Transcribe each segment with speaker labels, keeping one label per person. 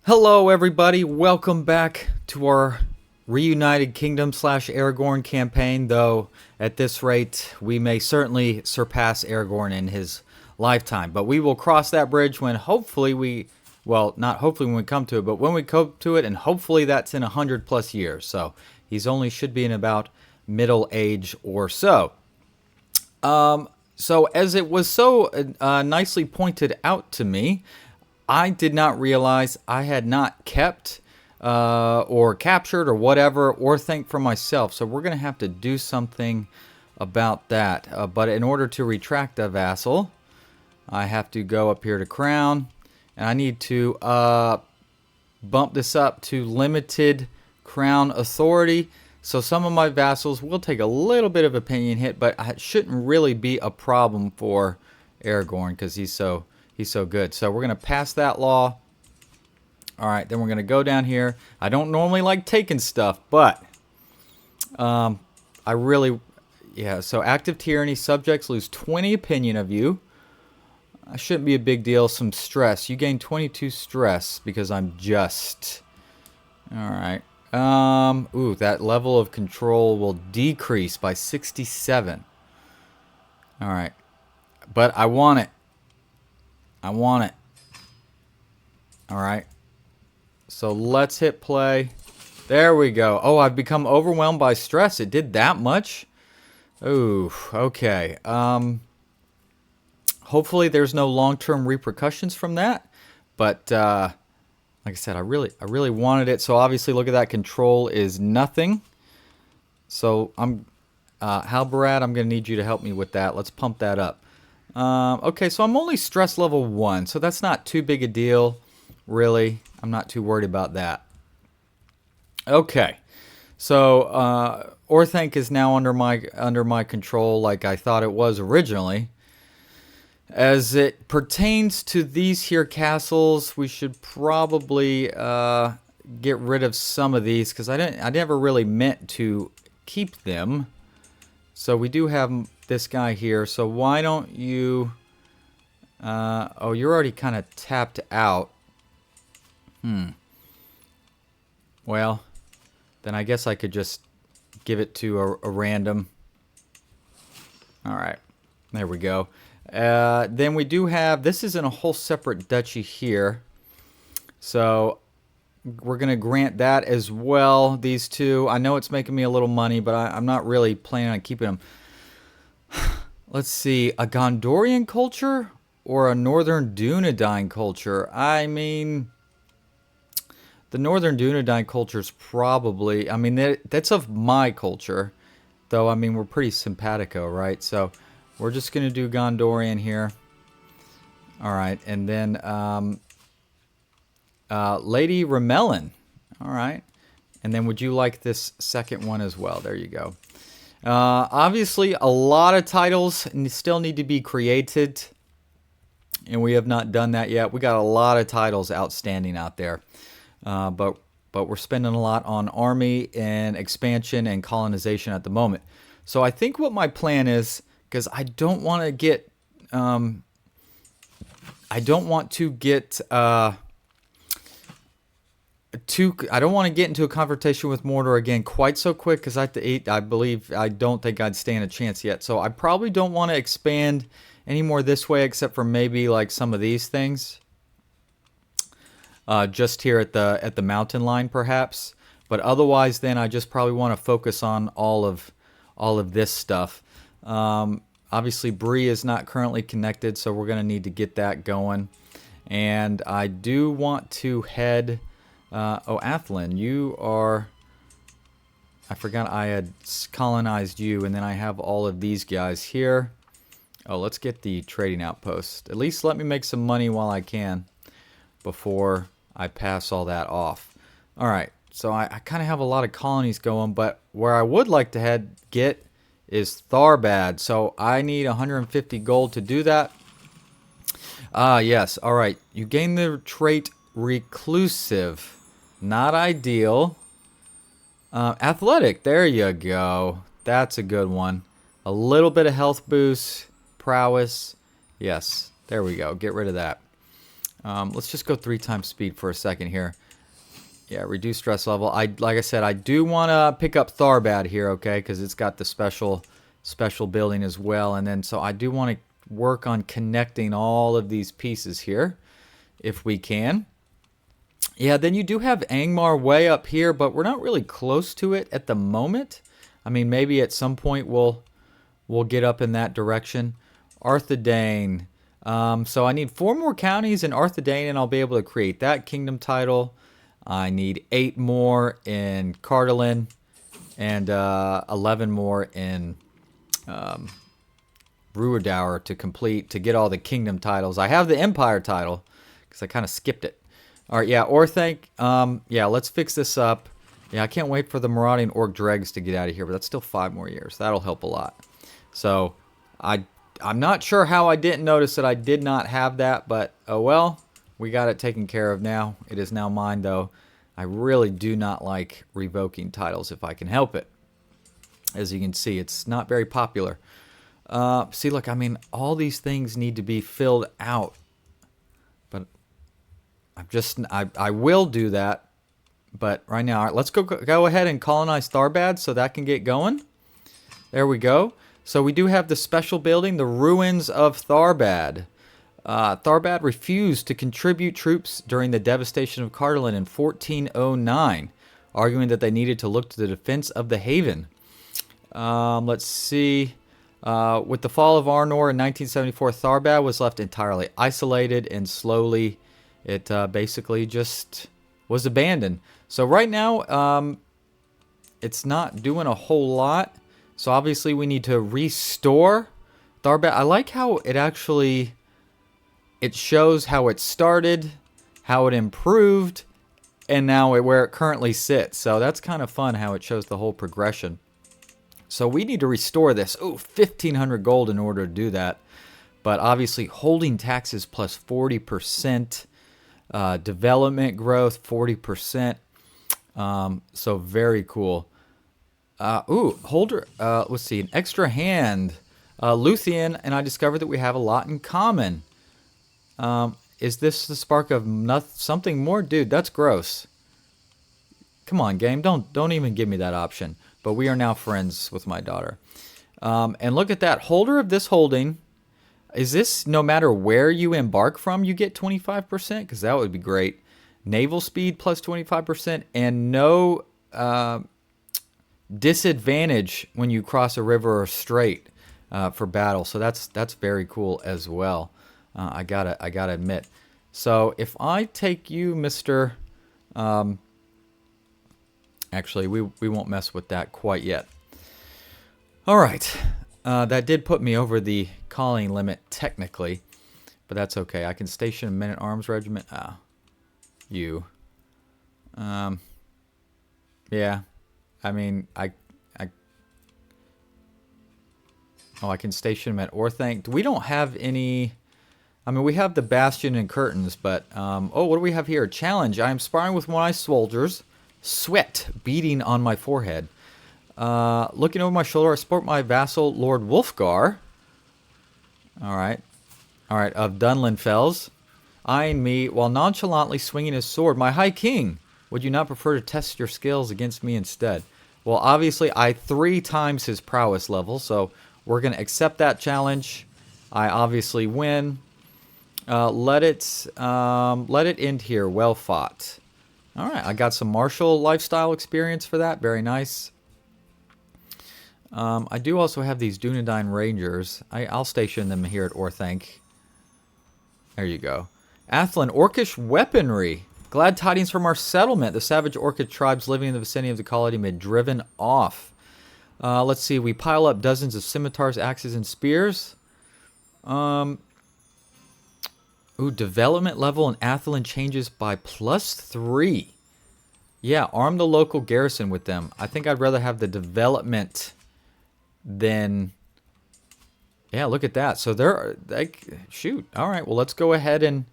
Speaker 1: Hello, everybody. Welcome back to our Reunited Kingdom / Aragorn campaign, though at this rate, we may certainly surpass Aragorn in his lifetime. But we will cross that bridge when not hopefully when we come to it, but when we come to it, and hopefully that's in 100+ years. So he's only should be in about middle age or so. So as it was so nicely pointed out to me, I did not realize I had not kept or captured or whatever or think for myself. So we're going to have to do something about that. But in order to retract a vassal, I have to go up here to crown. And I need to bump this up to limited crown authority. So some of my vassals will take a little bit of opinion hit, but it shouldn't really be a problem for Aragorn because he's so good. So we're going to pass that law. All right, then we're going to go down here. I don't normally like taking stuff, but so active tyranny, subjects lose 20 opinion of you. Shouldn't be a big deal. Some stress. You gain 22 stress because I'm just. All right. That level of control will decrease by 67. All right. But I want it. All right. So let's hit play. There we go. Oh, I've become overwhelmed by stress. It did that much? Ooh, okay. Hopefully there's no long-term repercussions from that. But like I said, I really wanted it. So obviously, look at that. Control is nothing. So Halbarad, I'm going to need you to help me with that. Let's pump that up. Okay, so I'm only stress level 1, so that's not too big a deal, really. I'm not too worried about that. Okay, so Orthanc is now under my control, like I thought it was originally. As it pertains to these here castles, we should probably get rid of some of these because I never really meant to keep them. So we do have this guy here. So why don't you... oh, you're already kind of tapped out. Well, then I guess I could just give it to a random. All right. There we go. Then we do have... This is in a whole separate duchy here. So we're going to grant that as well, these two. I know it's making me a little money, but I'm not really planning on keeping them. Let's see, a Gondorian culture or a Northern Dúnedain culture? I mean, the Northern Dúnedain culture is probably... I mean, that's of my culture, though, I mean, we're pretty simpatico, right? So we're just going to do Gondorian here. All right, and then Lady Ramelin. All right. And then would you like this second one as well? There you go. Obviously, a lot of titles still need to be created, and we have not done that yet. We got a lot of titles outstanding out there, but we're spending a lot on army and expansion and colonization at the moment. So I think what my plan is, because I don't want to get, I don't want to get into a confrontation with Mordor again quite so quick because I have to eat. I don't think I'd stand a chance yet. So I probably don't want to expand any more this way except for maybe like some of these things. Just here at the mountain line perhaps. But otherwise then I just probably want to focus on all of this stuff. Obviously Bree is not currently connected, so we're going to need to get that going. And I do want to head... Athlin, you are... I forgot I had colonized you, and then I have all of these guys here. Oh, let's get the trading outpost. At least let me make some money while I can before I pass all that off. All right, so I kind of have a lot of colonies going, but where I would like to get is Tharbad. So I need 150 gold to do that. Yes, all right. You gain the trait Reclusive. Not ideal. Athletic. There you go. That's a good one. A little bit of health boost. Prowess. Yes. There we go. Get rid of that. Let's just go 3 times speed for a second here. Yeah, reduce stress level. Like I said, I do want to pick up Tharbad here, okay, because it's got the special building as well. And then so I do want to work on connecting all of these pieces here, if we can. Yeah, then you do have Angmar way up here, but we're not really close to it at the moment. I mean, maybe at some point we'll get up in that direction. Arthedain. So I need 4 more counties in Arthedain, and I'll be able to create that kingdom title. I need 8 more in Cardolan, and 11 more in Ruidour to get all the kingdom titles. I have the Empire title because I kind of skipped it. All right, yeah, Orthanc. Yeah, let's fix this up. Yeah, I can't wait for the marauding orc dregs to get out of here, but that's still 5 more years. That'll help a lot. So I'm not sure how I didn't notice that I did not have that, but oh well. We got it taken care of now. It is now mine, though. I really do not like revoking titles if I can help it. As you can see, it's not very popular. See, look, I mean, all these things need to be filled out. But I will do that. But right now, all right, let's go ahead and colonize Tharbad so that can get going. There we go. So we do have the special building, the Ruins of Tharbad. Tharbad refused to contribute troops during the devastation of Cardolan in 1409, arguing that they needed to look to the defense of the haven. Let's see. With the fall of Arnor in 1974, Tharbad was left entirely isolated, and slowly it basically just was abandoned. So right now, it's not doing a whole lot. So obviously we need to restore Tharbad. I like how it actually... It shows how it started, how it improved, and now where it currently sits. So that's kind of fun how it shows the whole progression. So we need to restore this. Oh, 1,500 gold in order to do that. But obviously holding taxes plus 40%, development growth 40%. So very cool. Let's see, an extra hand. Luthien and I discovered that we have a lot in common. Is this the spark of something more? Dude, that's gross. Come on, game. Don't even give me that option. But we are now friends with my daughter. And look at that. Holder of this holding. Is this no matter where you embark from, you get 25%? Because that would be great. Naval speed plus 25%. And no disadvantage when you cross a river or strait for battle. So that's very cool as well. I gotta admit. So if I take you, Mr. Actually, we won't mess with that quite yet. All right. That did put me over the calling limit technically, but that's okay. I can station a men-at-arms regiment. You. Yeah. I mean, I can station him at Orthanc. We don't have any... I mean, we have the Bastion and Curtains, but... what do we have here? Challenge. I am sparring with one-eyed soldiers. Sweat beating on my forehead. Looking over my shoulder, I sport my vassal, Lord Wulfgar. Alright. Alright, of Dunlin Fells. Eyeing me while nonchalantly swinging his sword. My High King, would you not prefer to test your skills against me instead? Well, obviously, I 3 times his prowess level, so we're going to accept that challenge. I obviously win. Let it end here. Well fought. All right, I got some martial lifestyle experience for that. Very nice. I do also have these Dúnedain Rangers. I'll station them here at Orthanc. There you go. Athlin, Orcish weaponry. Glad tidings from our settlement. The savage Orcish tribes living in the vicinity of the colony have been driven off. Let's see. We pile up dozens of scimitars, axes, and spears. Development level in Athlin changes by +3. Yeah, arm the local garrison with them. I think I'd rather have the development than... Yeah, look at that. So they're... shoot. All right, well, let's go ahead and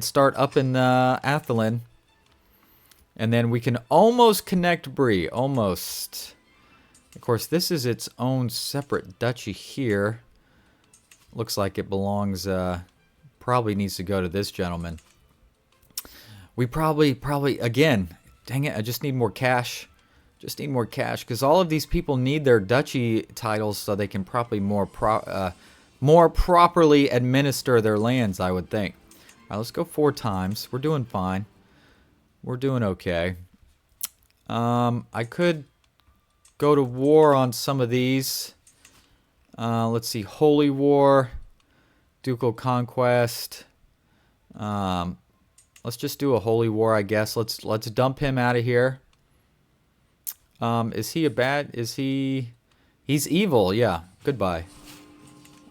Speaker 1: start up in Athlin. And then we can almost connect Bree. Almost. Of course, this is its own separate duchy here. Looks like it belongs... probably needs to go to this gentleman. We probably, again, dang it, I just need more cash. Just need more cash, because all of these people need their duchy titles so they can probably more properly administer their lands, I would think. All right, let's go 4 times. We're doing fine. We're doing okay. I could go to war on some of these. Let's see, Holy War, Ducal Conquest. Let's just do a Holy War, I guess. Let's dump him out of here. Is he a bad? Is he? He's evil. Yeah. Goodbye.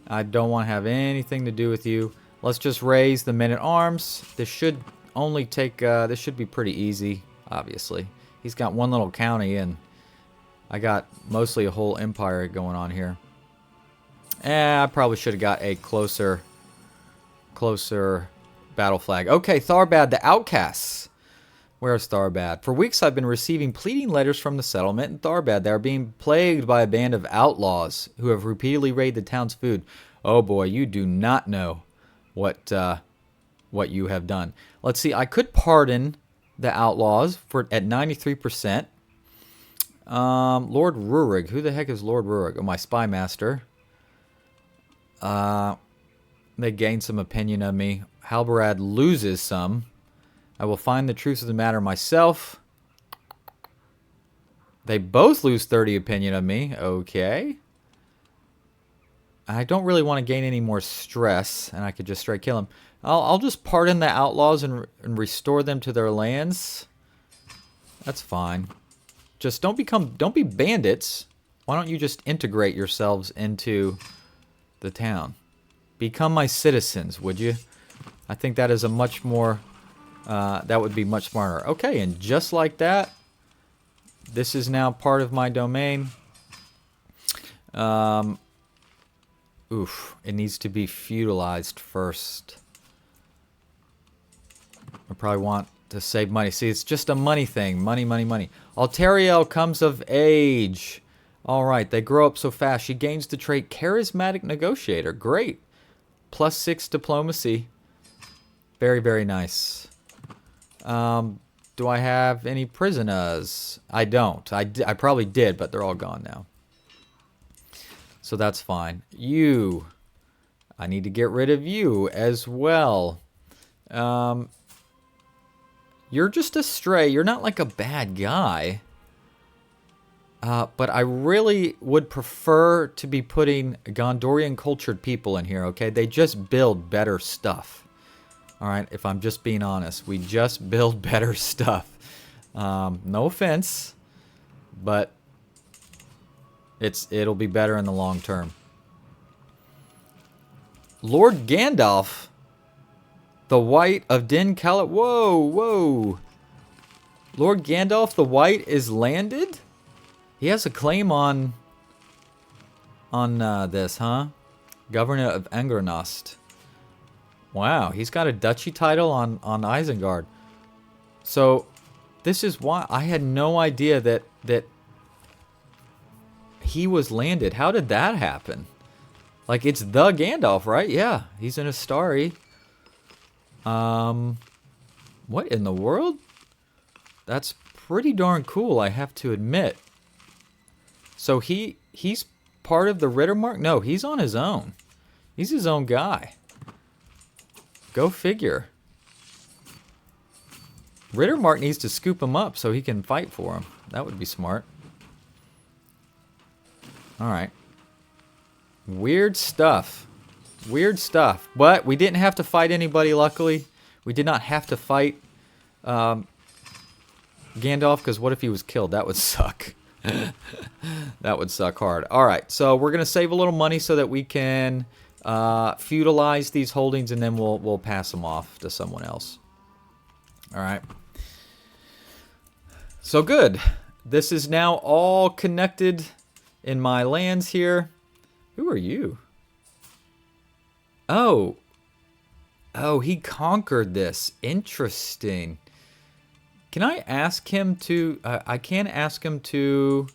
Speaker 1: I don't want to have anything to do with you. Let's just raise the men-at-arms. This should only take. This should be pretty easy. Obviously, he's got one little county, and I got mostly a whole empire going on here. I probably should have got a closer battle flag. Okay, Tharbad, the outcasts. Where's Tharbad? For weeks I've been receiving pleading letters from the settlement in Tharbad. They are being plagued by a band of outlaws who have repeatedly raided the town's food. Oh boy, you do not know what you have done. Let's see, I could pardon the outlaws at 93%. Lord Rurig. Who the heck is Lord Rurig? Oh, my spy master. They gain some opinion of me. Halbarad loses some. I will find the truth of the matter myself. They both lose 30 opinion of me. Okay. I don't really want to gain any more stress, and I could just straight kill him. I'll just pardon the outlaws and restore them to their lands. That's fine. Just don't be bandits. Why don't you just integrate yourselves into the town? Become my citizens, would you? I think that is a much more... that would be much smarter. Okay, and just like that, this is now part of my domain. Oof, it needs to be feudalized first. I probably want to save money. See, it's just a money thing. Money, money, money. Altariel comes of age. All right, they grow up so fast. She gains the trait Charismatic Negotiator. Great. +6 diplomacy. Very, very nice. Do I have any prisoners? I don't. I probably did, but they're all gone now. So that's fine. You. I need to get rid of you as well. You're just a stray. You're not like a bad guy. But I really would prefer to be putting Gondorian cultured people in here, okay? They just build better stuff. Alright, if I'm just being honest. We just build better stuff. No offense, but it'll be better in the long term. Lord Gandalf, the White of Din Calat. Whoa, whoa. Lord Gandalf the White is landed? He has a claim on this, huh? Governor of Angernost. Wow, he's got a duchy title on Isengard. So, this is why I had no idea that he was landed. How did that happen? Like, it's the Gandalf, right? Yeah, he's in Astari. What in the world? That's pretty darn cool, I have to admit. So he's part of the Rittermark? No, he's on his own. He's his own guy. Go figure. Rittermark needs to scoop him up so he can fight for him. That would be smart. Alright. Weird stuff. Weird stuff. But we didn't have to fight anybody, luckily. We did not have to fight Gandalf, because what if he was killed? That would suck. That would suck hard. Alright, so we're going to save a little money so that we can feudalize these holdings, and then we'll pass them off to someone else. Alright. So good. This is now all connected in my lands here. Who are you? Oh. Oh, he conquered this. Interesting. Can I ask him to... I can ask him to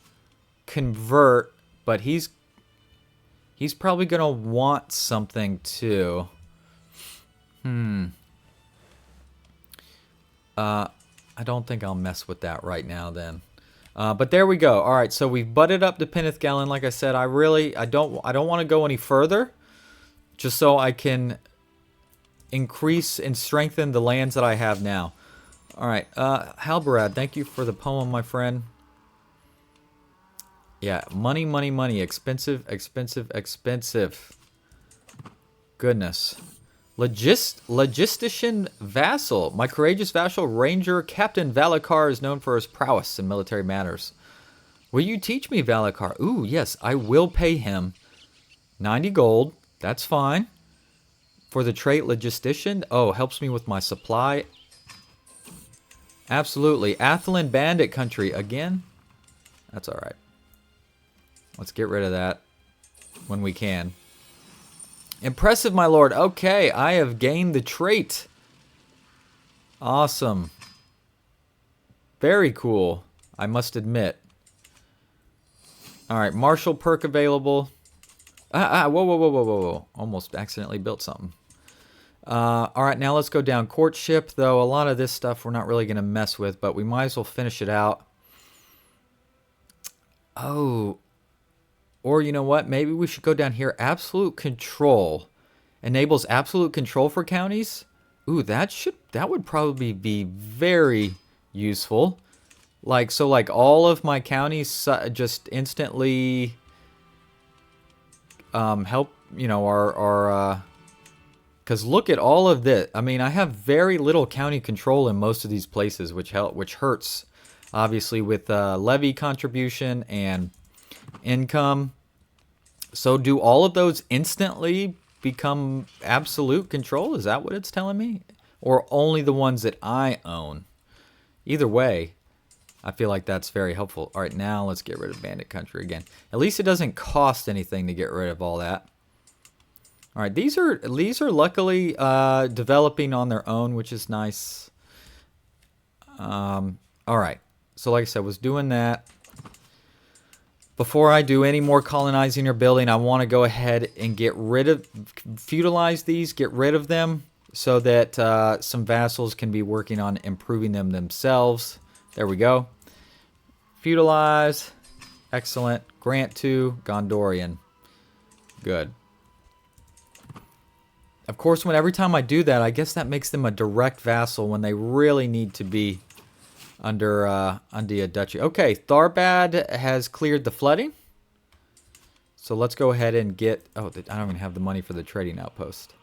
Speaker 1: convert, but he's probably going to want something too. I don't think I'll mess with that right now then. But there we go. All right, so we've butted up to Penethgalen. Like I said, I don't want to go any further, just so I can increase and strengthen the lands that I have now. All right, Halbarad, thank you for the poem, my friend. Yeah, money, money, money. Expensive, expensive, expensive. Goodness. Logistician vassal. My courageous vassal, Ranger Captain Valakar, is known for his prowess in military matters. Will you teach me, Valakar? Ooh, yes, I will pay him 90 gold. That's fine. For the trait logistician. Oh, helps me with my supply. Absolutely. Ithilien bandit country again. That's all right. Let's get rid of that when we can. Impressive, my lord. Okay, I have gained the trait. Awesome. Very cool, I must admit. All right, martial perk available. Whoa, whoa, whoa, whoa, whoa, whoa. Almost accidentally built something. All right, now let's go down. Courtship, though, a lot of this stuff we're not really going to mess with, but we might as well finish it out. Oh, or you know what? Maybe we should go down here. Absolute control. Enables absolute control for counties. Ooh, that would probably be very useful. Like, so like all of my counties just instantly help, you know, our because look at all of this. I mean, I have very little county control in most of these places, which hurts, obviously, with levy contribution and income. So do all of those instantly become absolute control? Is that what it's telling me? Or only the ones that I own? Either way, I feel like that's very helpful. All right, now let's get rid of bandit country again. At least it doesn't cost anything to get rid of all that. All right, these are luckily developing on their own, which is nice. All right, so like I said, was doing that. Before I do any more colonizing or building, I want to go ahead and feudalize these, get rid of them, so that some vassals can be working on improving them themselves. There we go. Feudalize. Excellent. Grant to Gondorian. Good. Of course, every time I do that, I guess that makes them a direct vassal when they really need to be under a duchy. Okay, Tharbad has cleared the flooding. So let's go ahead and get... Oh, I don't even have the money for the trading outpost.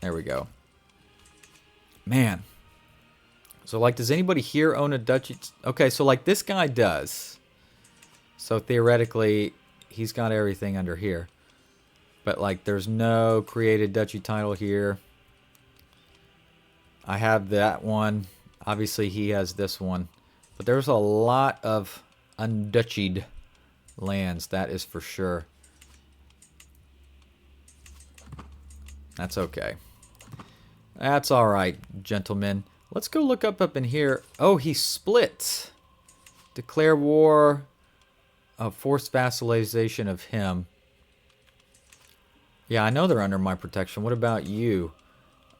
Speaker 1: There we go. Man. So, like, does anybody here own a duchy? Okay, so, like, this guy does. So, theoretically, he's got everything under here. But, like, there's no created duchy title here. I have that one. Obviously, he has this one. But there's a lot of unduchied lands, that is for sure. That's okay. That's all right, gentlemen. Let's go look up in here. Oh, he split. Declare war. Forced vassalization of him. Yeah, I know they're under my protection. What about you?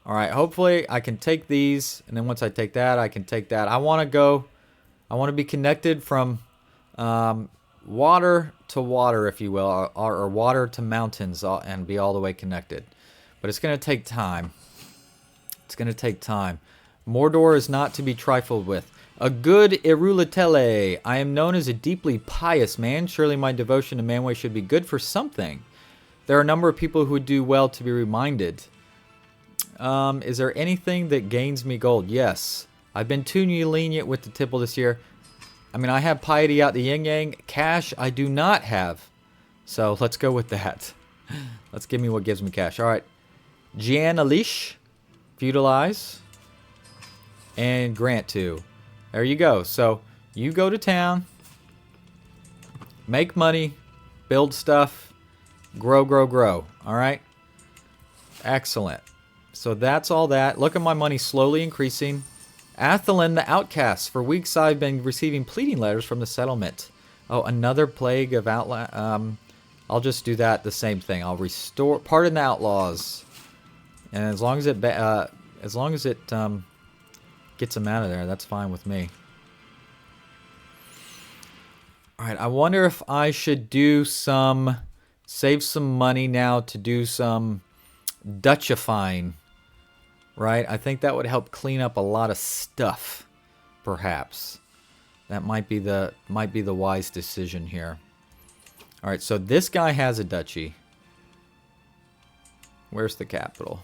Speaker 1: All right, hopefully I can take these, and then once I take that, I can take that. I want to be connected from water to water, if you will, or water to mountains, and be all the way connected. But it's going to take time. It's going to take time. Mordor is not to be trifled with. A good Irulatele. I am known as a deeply pious man. Surely my devotion to Manwë should be good for something. There are a number of people who would do well to be reminded. Is there anything that gains me gold? Yes. I've been too lenient with the tipple this year. I mean, I have piety out the yin-yang. Cash, I do not have. So, let's go with that. Let's give me what gives me cash. All right. Gian Alish. Feudalize. And grant to. There you go. So, you go to town. Make money. Build stuff. Grow, grow, grow. All right? Excellent. So that's all that. Look at my money slowly increasing. Ithilien the Outcast. For weeks I've been receiving pleading letters from the settlement. Oh, another plague of I'll just do that, the same thing. I'll restore, pardon the outlaws. And as long as as long as it gets him out of there, that's fine with me. All right, I wonder if I should do some, save some money now to do some Dutchifying, right? I think that would help clean up a lot of stuff, perhaps. That might be the wise decision here. All right, so this guy has a duchy. Where's the capital?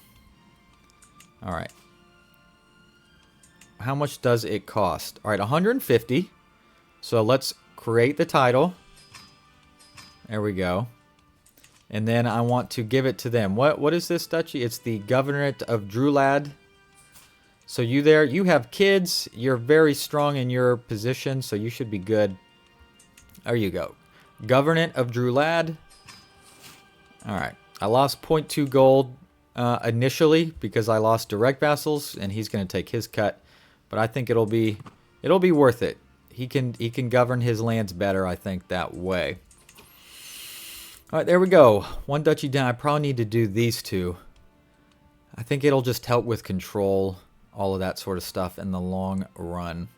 Speaker 1: All right. How much does it cost? All right, 150. So let's create the title. There we go. And then I want to give it to them. What is this duchy? It's the Governorate of Drulad. So you there, you have kids. You're very strong in your position, so you should be good. There you go. Governorate of Drulad. All right. I lost 0.2 gold initially because I lost direct vassals, and he's going to take his cut. But I think it'll be worth it. He can govern his lands better, I think, that way. All right, there we go. One duchy down. I probably need to do these two. I think it'll just help with control, all of that sort of stuff in the long run.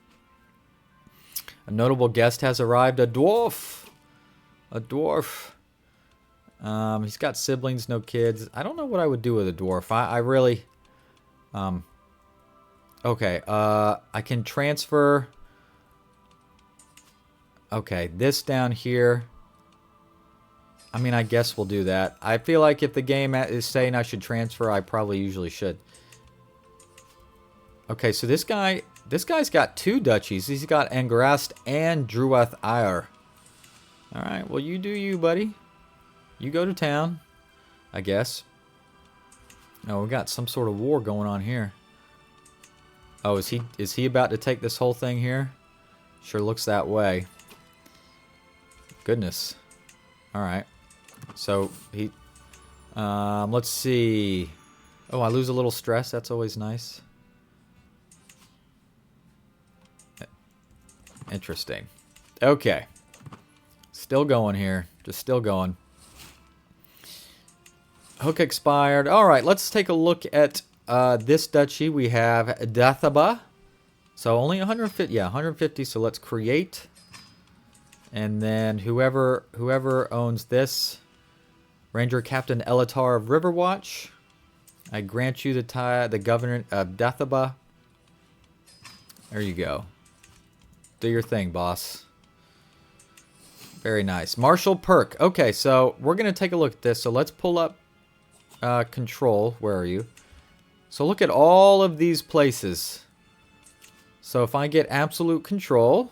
Speaker 1: A notable guest has arrived. A dwarf. A dwarf. He's got siblings, no kids. I don't know what I would do with a dwarf. I really... Okay, I can transfer... Okay, this down here... I mean, I guess we'll do that. I feel like if the game is saying I should transfer, I probably usually should. Okay, so this guy's got two duchies. He's got Angrast and Druath Ire. All right, well, you do you, buddy. You go to town, I guess. Oh, we got some sort of war going on here. Oh, is he about to take this whole thing here? Sure looks that way. Goodness. All right. So he, let's see. Oh, I lose a little stress. That's always nice. Interesting. Okay. Still going here. Just still going. Hook expired. All right, let's take a look at this duchy. We have Dathaba. So only 150. Yeah, 150. So let's create. And then whoever owns this, Ranger Captain Elatar of Riverwatch, I grant you the Governorate of Dathaba. There you go. Do your thing, boss. Very nice. Martial perk. Okay, so we're going to take a look at this. So let's pull up control. Where are you? So look at all of these places. So if I get absolute control,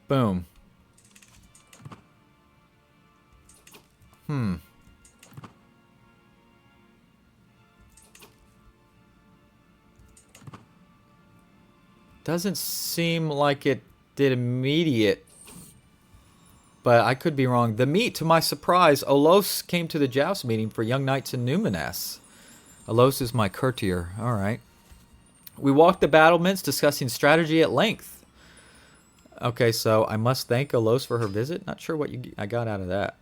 Speaker 1: boom. Doesn't seem like it did immediate, but I could be wrong. To my surprise, Olos came to the joust meeting for young knights in Númenor. Olos is my courtier. All right. We walked the battlements discussing strategy at length. Okay, so I must thank Olos for her visit. Not sure what I got out of that.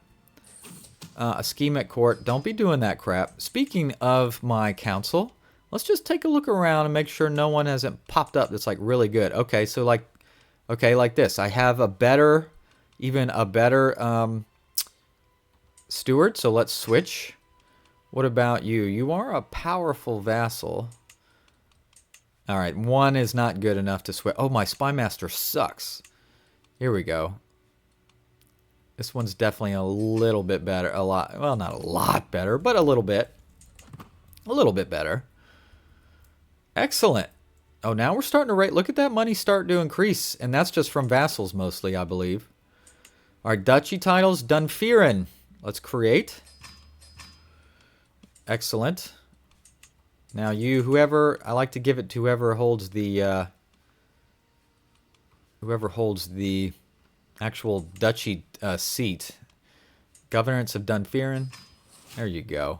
Speaker 1: A scheme at court. Don't be doing that crap. Speaking of my council, let's just take a look around and make sure no one hasn't popped up that's like really good. Okay, so like this. I have even a better steward, so let's switch. What about you? You are a powerful vassal. All right, one is not good enough to switch. Oh, my spy master sucks. Here we go. This one's definitely a little bit better. A lot. Well, not a lot better, but a little bit. A little bit better. Excellent. Oh, now we're starting to rate. Look at that money start to increase. And that's just from vassals mostly, I believe. Our duchy titles, Dunfermline. Let's create. Excellent. Now I like to give it to whoever holds the actual duchy seat. Governance of Dunfermline. There you go.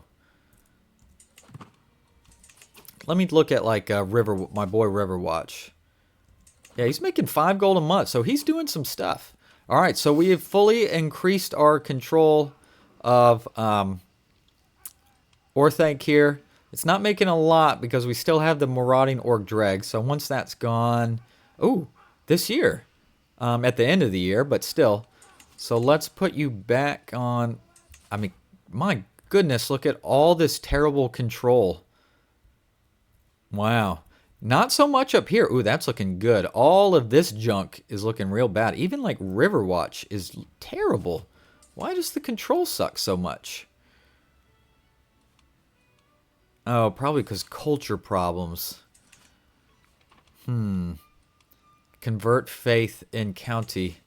Speaker 1: Let me look at like my boy Riverwatch. Yeah, he's making 5 gold a month, so he's doing some stuff. All right, so we have fully increased our control of Orthanc here. It's not making a lot because we still have the marauding orc dreg. So once that's gone, oh, this year, at the end of the year, but still. So let's put you back on. I mean, my goodness, look at all this terrible control. Wow. Not so much up here. Ooh, that's looking good. All of this junk is looking real bad. Even like Riverwatch is terrible. Why does the control suck so much? Oh, probably because culture problems. Convert faith in county.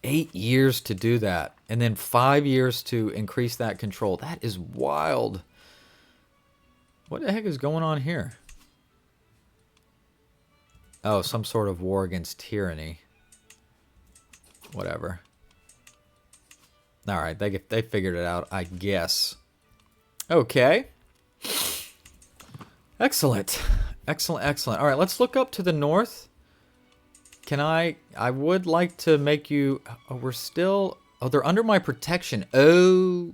Speaker 1: 8 years to do that. And then 5 years to increase that control. That is wild. What the heck is going on here? Oh, some sort of war against tyranny. Whatever. Alright, they figured it out, I guess. Okay. Excellent. Excellent, excellent. Alright, let's look up to the north. Can I would like to make you... Oh, we're still... Oh, they're under my protection. Oh,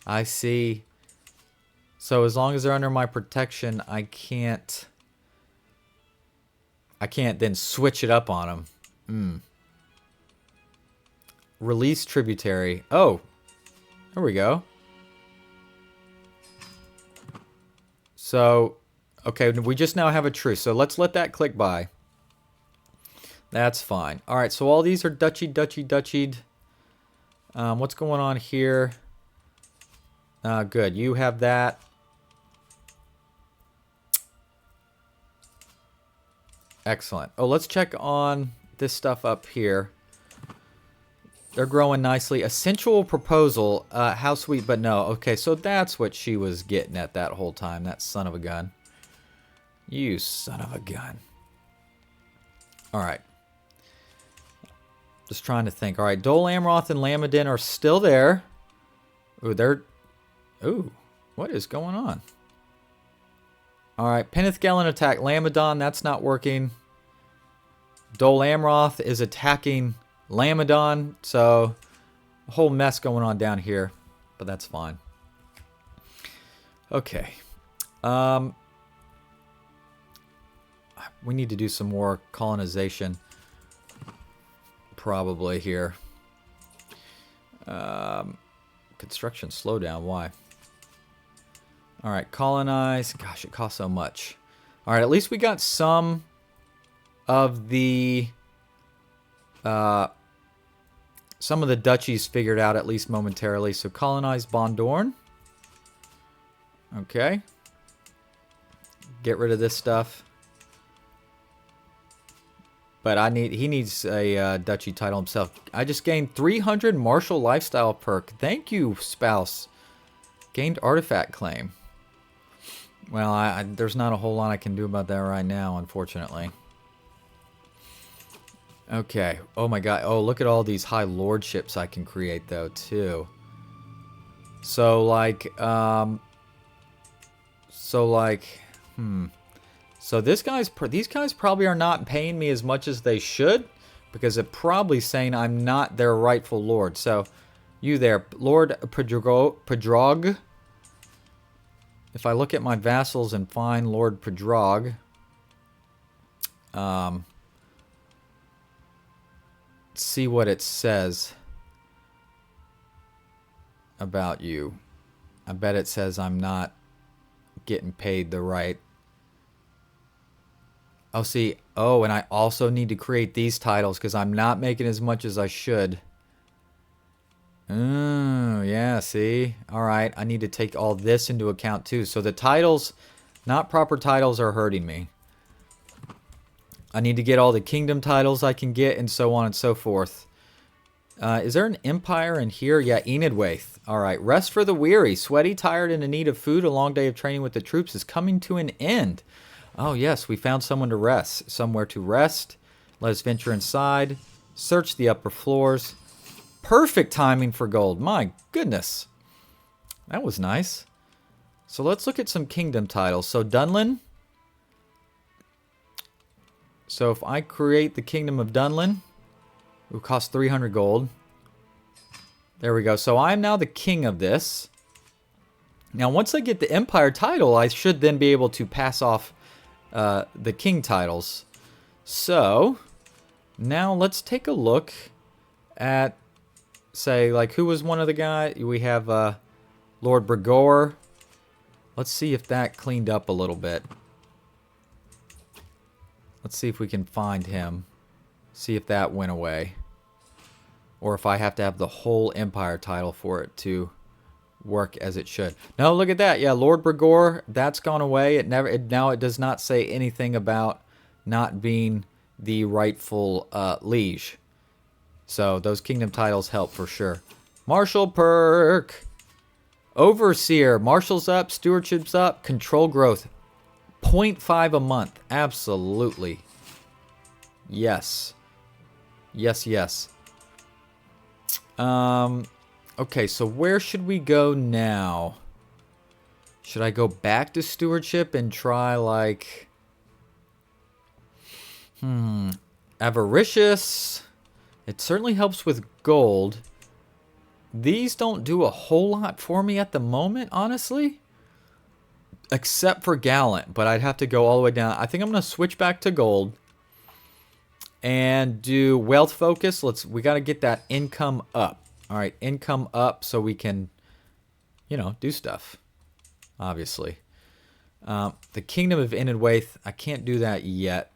Speaker 1: I see. So as long as they're under my protection, I can't then switch it up on them. Release tributary. Oh, there we go. So, okay, we just now have a truce. So let's let that click by. That's fine. All right, so all these are duchied. What's going on here? Good. You have that. Excellent. Oh, let's check on this stuff up here. They're growing nicely. A sensual proposal. How sweet, but no. Okay, so that's what she was getting at that whole time. That son of a gun. You son of a gun. All right. Just trying to think. All right, Dol Amroth and Lamedin are still there. Ooh, they're... Ooh, what is going on? All right, Penethgelen attack Lamedon. That's not working. Dol Amroth is attacking Lamedon. So, a whole mess going on down here. But that's fine. Okay. We need to do some more colonization. Probably here. Construction slowdown. Why? Alright, colonize. Gosh, it costs so much. Alright, at least we got some of the duchies figured out, at least momentarily. So colonize Bondorn. Okay. Get rid of this stuff. But he needs a duchy title himself. I just gained 300 martial lifestyle perk. Thank you, spouse. Gained artifact claim. Well, there's not a whole lot I can do about that right now, unfortunately. Okay. Oh my god. Oh, look at all these high lordships I can create, though, too. So, like, So these guys probably are not paying me as much as they should, because they're probably saying I'm not their rightful lord. So, you there, Lord Pedrog. If I look at my vassals and find Lord Pedrog, see what it says about you. I bet it says I'm not getting paid the right. Oh, see. Oh, and I also need to create these titles because I'm not making as much as I should. Oh, yeah, see? Alright, I need to take all this into account too. So the titles, not proper titles, are hurting me. I need to get all the kingdom titles I can get and so on and so forth. Is there an empire in here? Yeah, Enidwaith. Alright, rest for the weary. Sweaty, tired, and in need of food. A long day of training with the troops is coming to an end. Oh, yes, we found someone to rest. Somewhere to rest. Let us venture inside. Search the upper floors. Perfect timing for gold. My goodness. That was nice. So let's look at some kingdom titles. So Dunlin. So if I create the kingdom of Dunlin, it will cost 300 gold. There we go. So I'm now the king of this. Now, once I get the Empire title, I should then be able to pass off the King titles. So, now let's take a look at, say, like, who was one of the guys? We have Lord Bregor. Let's see if that cleaned up a little bit. Let's see if we can find him. See if that went away. Or if I have to have the whole Empire title for it to work as it should. No, look at that. Yeah, Lord Bregor, that's gone away. Now it does not say anything about not being the rightful liege. So those kingdom titles help for sure. Marshal perk. Overseer. Marshal's up. Stewardship's up. Control growth. 0.5 a month. Absolutely. Yes. Yes, yes. Okay, so where should we go now? Should I go back to stewardship and try, like... Avaricious. It certainly helps with gold. These don't do a whole lot for me at the moment, honestly. Except for Gallant, but I'd have to go all the way down. I think I'm going to switch back to gold. And do wealth focus. We got to get that income up. All right, income up so we can, you know, do stuff. Obviously. The Kingdom of Inedwaith, I can't do that yet.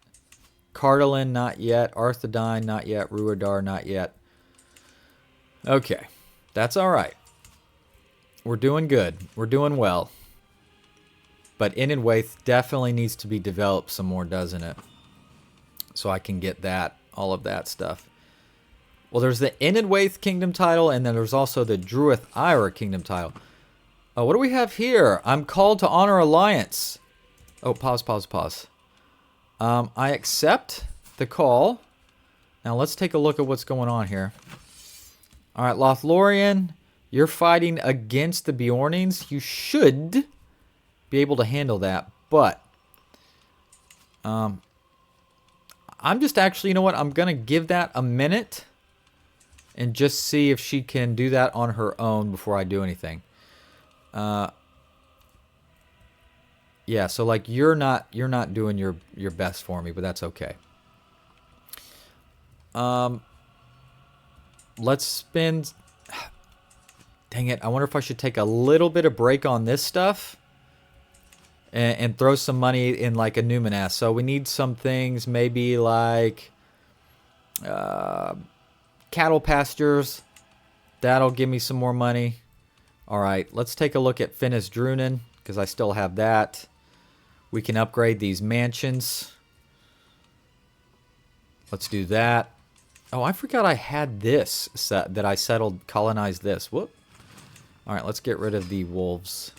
Speaker 1: Cardalin, not yet. Arthedain, not yet. Ruidar, not yet. Okay, that's all right. We're doing good. We're doing well. But Inedwaith definitely needs to be developed some more, doesn't it? So I can get that, all of that stuff. Well, there's the Inedwaith Kingdom title, and then there's also the Druith Ira Kingdom title. Oh, what do we have here? I'm called to honor alliance. Oh, pause. I accept the call. Now let's take a look at what's going on here. All right, Lothlorien, you're fighting against the Bjornings. You should be able to handle that, but I'm just actually, you know what? I'm going to give that a minute and just see if she can do that on her own before I do anything. Yeah, so like you're not doing your best for me, but that's okay. Let's spend... Dang it, I wonder if I should take a little bit of break on this stuff and throw some money in like a Numenor. So we need some things, maybe like cattle pastures. That'll give me some more money. All right, let's take a look at Finis Drunen, because I still have that. We can upgrade these mansions. Let's do that. Oh, I forgot I had this set that I settled, colonized this. Whoop. All right, let's get rid of the wolves.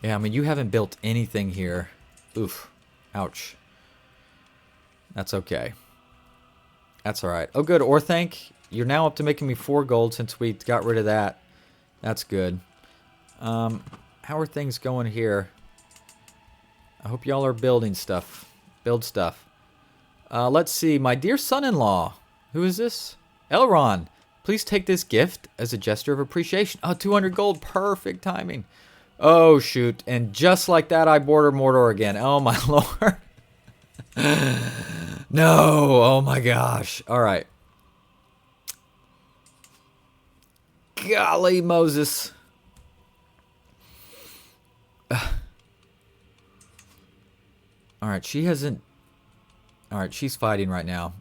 Speaker 1: Yeah, I mean, you haven't built anything here. Oof. Ouch. That's okay. That's all right. Oh, good. Orthanc, you're now up to making me 4 gold since we got rid of that. That's good. How are things going here? I hope y'all are building stuff. Build stuff. Let's see. My dear son-in-law. Who is this? Elrond. Please take this gift as a gesture of appreciation. Oh, 200 gold. Perfect timing. Oh, shoot. And just like that, I border Mordor again. Oh, my lord. No. Oh, my gosh. All right. Golly, Moses. All right, she hasn't... All right, she's fighting right now.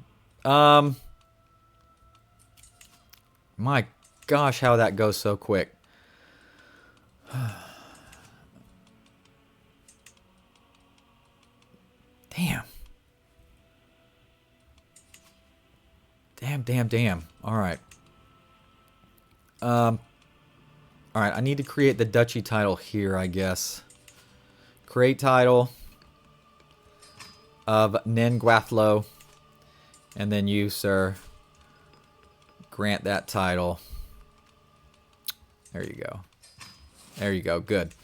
Speaker 1: My gosh, how that goes so quick. Damn. Damn. All right. All right, I need to create the duchy title here, I guess. Create title of Nengwathlo. And then you, sir, grant that title. There you go. There you go. Good.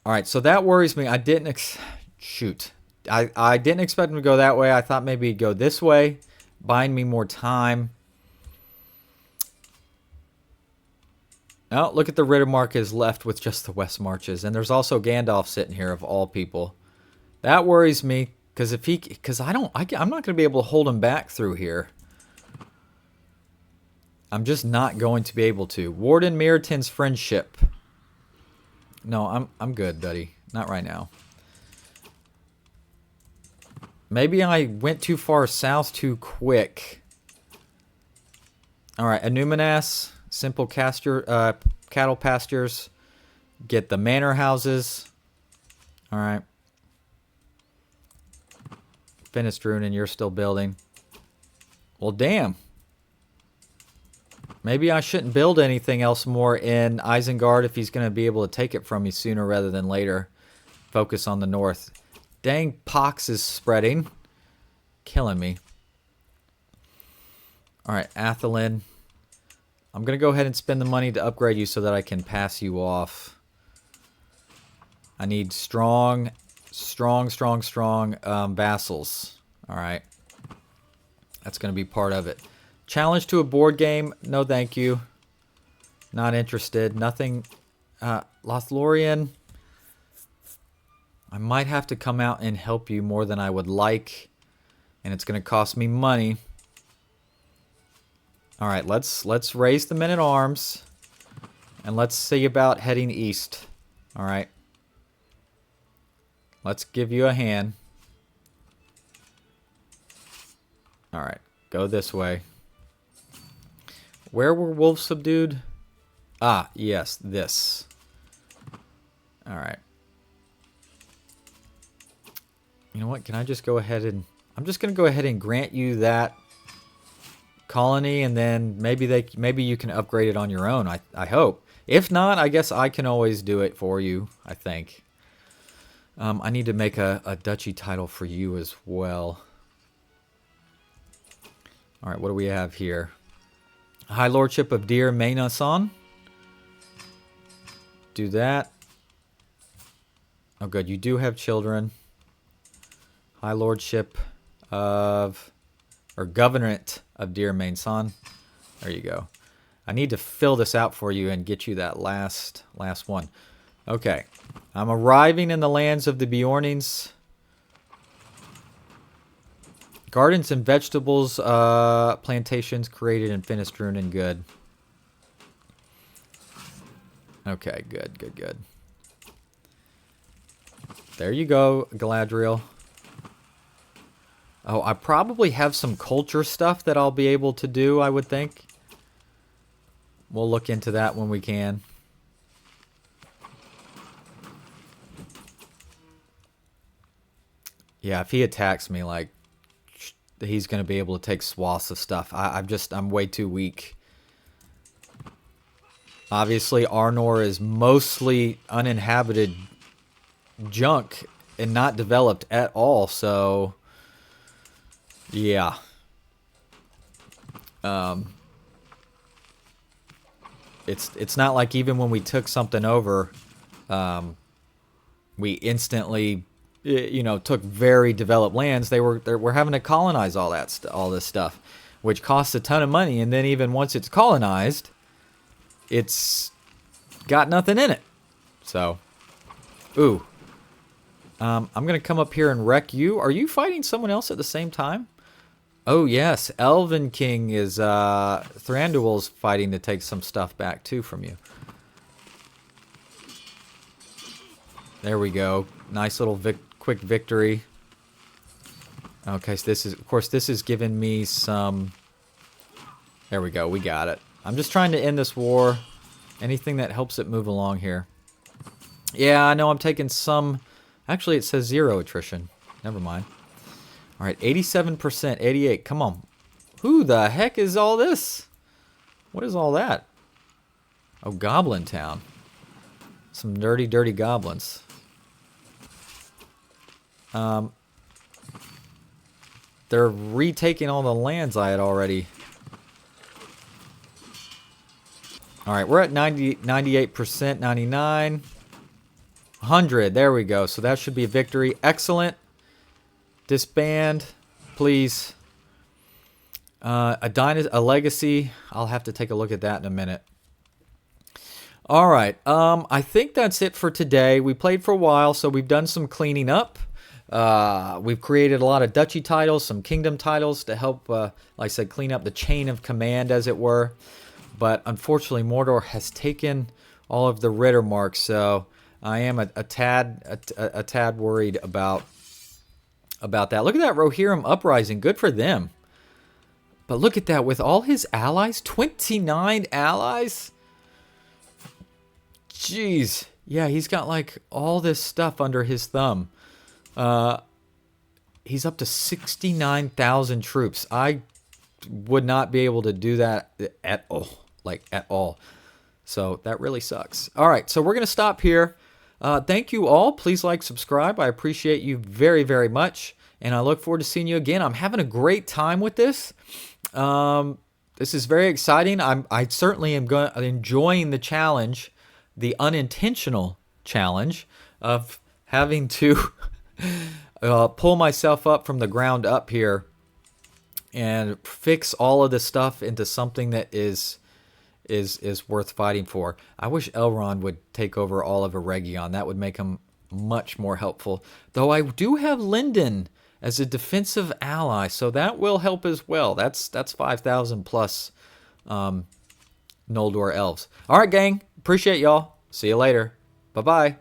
Speaker 1: All right, so that worries me. I didn't... Shoot. I didn't expect him to go that way. I thought maybe he'd go this way. Buying me more time. Oh, look at the Riddermark is left with just the West Marches. And there's also Gandalf sitting here, of all people. That worries me, because I'm not going to be able to hold him back through here. I'm just not going to be able to. Warden Meritin's friendship. No, I'm good, buddy. Not right now. Maybe I went too far south too quick. All right, Númenor, simple cattle pastures. Get the manor houses. All right. Finished and you're still building. Well, damn. Maybe I shouldn't build anything else more in Isengard if he's going to be able to take it from me sooner rather than later. Focus on the north. Dang, pox is spreading. Killing me. Alright, Ithilien. I'm going to go ahead and spend the money to upgrade you so that I can pass you off. I need strong vassals. Alright. That's going to be part of it. Challenge to a board game. No, thank you. Not interested. Nothing. Lothlorien. I might have to come out and help you more than I would like. And it's going to cost me money. Alright, let's raise the men at arms. And let's see about heading east. Alright. Let's give you a hand. Alright, go this way. Where were wolves subdued? Ah, yes, this. Alright. You know what? Can I just go ahead and... I'm just going to go ahead and grant you that colony, and then maybe you can upgrade it on your own, I hope. If not, I guess I can always do it for you, I think. I need to make a duchy title for you as well. Alright, what do we have here? High Lordship of Dear Mainason. Do that. Oh, good. You do have children. High Lordship of... or Governorate of Dear Mainason. There you go. I need to fill this out for you and get you that last one. Okay. I'm arriving in the lands of the Bjornings. Gardens and vegetables, plantations created in Finestrun and good. Okay, good. There you go, Galadriel. Oh, I probably have some culture stuff that I'll be able to do, I would think. We'll look into that when we can. Yeah, if he attacks me, like... he's going to be able to take swaths of stuff. I'm way too weak. Obviously, Arnor is mostly uninhabited junk and not developed at all, so... yeah. It's not like even when we took something over, we instantly... took very developed lands. We're having to colonize all this stuff, which costs a ton of money. And then even once it's colonized, it's got nothing in it. So, ooh, I'm gonna come up here and wreck you. Are you fighting someone else at the same time? Oh yes, Elven King is Thranduil's fighting to take some stuff back too from you. There we go. Nice little quick victory. Okay, so this is giving me some... there we go, we got it. I'm just trying to end this war. Anything that helps it move along here. Yeah, I know I'm taking some... actually, it says 0 attrition. Never mind. Alright, 87%, 88. Come on. Who the heck is all this? What is all that? Oh, Goblin Town. Some dirty goblins. They're retaking all the lands I had already. Alright, we're at 98%, 99. 100, there we go. So that should be a victory. Excellent. Disband, please. A legacy. I'll have to take a look at that in a minute. All right. I think that's it for today. We played for a while, so we've done some cleaning up. We've created a lot of duchy titles, some kingdom titles to help, like I said, clean up the chain of command, as it were. But unfortunately, Mordor has taken all of the Ritter marks, so I am a tad worried about that. Look at that Rohirrim uprising. Good for them. But look at that, with all his allies, 29 allies. Jeez. Yeah, he's got like all this stuff under his thumb. He's up to 69,000 troops. I would not be able to do that at all. Like, at all. So that really sucks. All right, so we're going to stop here. Thank you all. Please like, subscribe. I appreciate you very, very much. And I look forward to seeing you again. I'm having a great time with this. This is very exciting. I certainly am enjoying the challenge, the unintentional challenge of having to pull myself up from the ground up here and fix all of this stuff into something that is worth fighting for. I wish Elrond would take over all of Eregion. That would make him much more helpful. Though I do have Lindon as a defensive ally, so that will help as well. That's 5,000 plus Noldor elves. All right, gang. Appreciate y'all. See you later. Bye-bye.